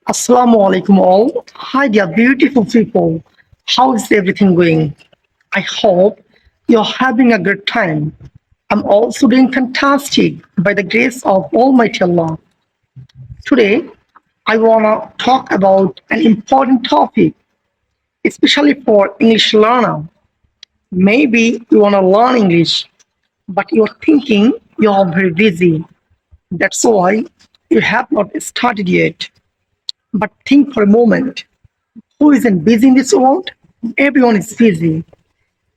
Assalamu alaikum all. Hi dear beautiful people. How is everything going? I hope you're having a good time. I'm also doing fantastic by the grace of Almighty Allah. Today, I wanna talk about an important topic, especially for English learner. Maybe you wanna learn English, but you're thinking you're very busy. That's why you have not started yet. But think for a moment. Who isn't busy in this world? Everyone is busy.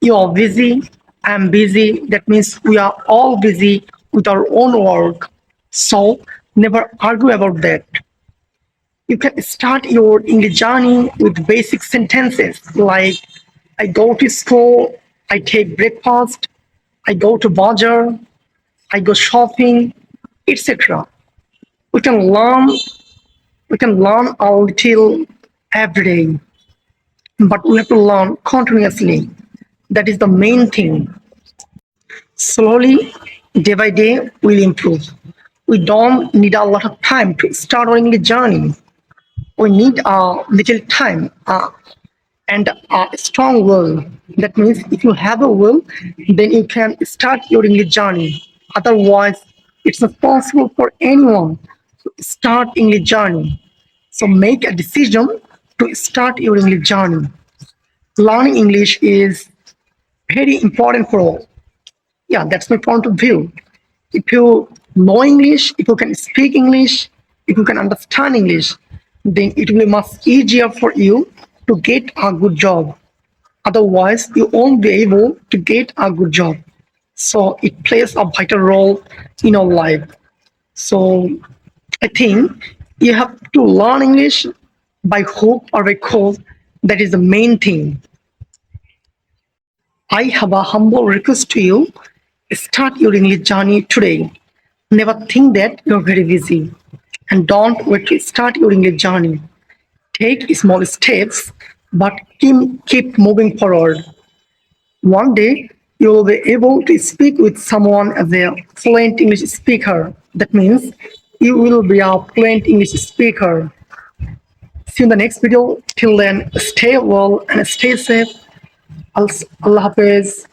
You're busy. I'm busy. That means we are all busy with our own work. So never argue about that. You can start your English journey with basic sentences like I go to school, I take breakfast, I go to bazaar, I go shopping, etc. We can learn we can learn a little every day, but we have to learn continuously. That is the main thing. Slowly, day by day, we'll improve. We don't need a lot of time to start our English journey. We need a little time and a strong will. That means if you have a will, then you can start your English journey. Otherwise, it's not possible for anyone to start English journey. So make a decision to start your English journey. Learning English is very important for all. Yeah, that's my point of view. If you know English, if you can speak English, if you can understand English, then it will be much easier for you to get a good job. Otherwise, you won't be able to get a good job. So it plays a vital role in our life. So I think you have to learn English by hook or by crook. That is the main thing. I have a humble request to you. Start your English journey today. Never think that you're very busy. And don't wait to start your English journey. Take small steps, but keep moving forward. One day, you will be able to speak with someone as a fluent English speaker. That means you will be a fluent English speaker. See you in the next video. Till then, stay well and stay safe. Allah Hafiz.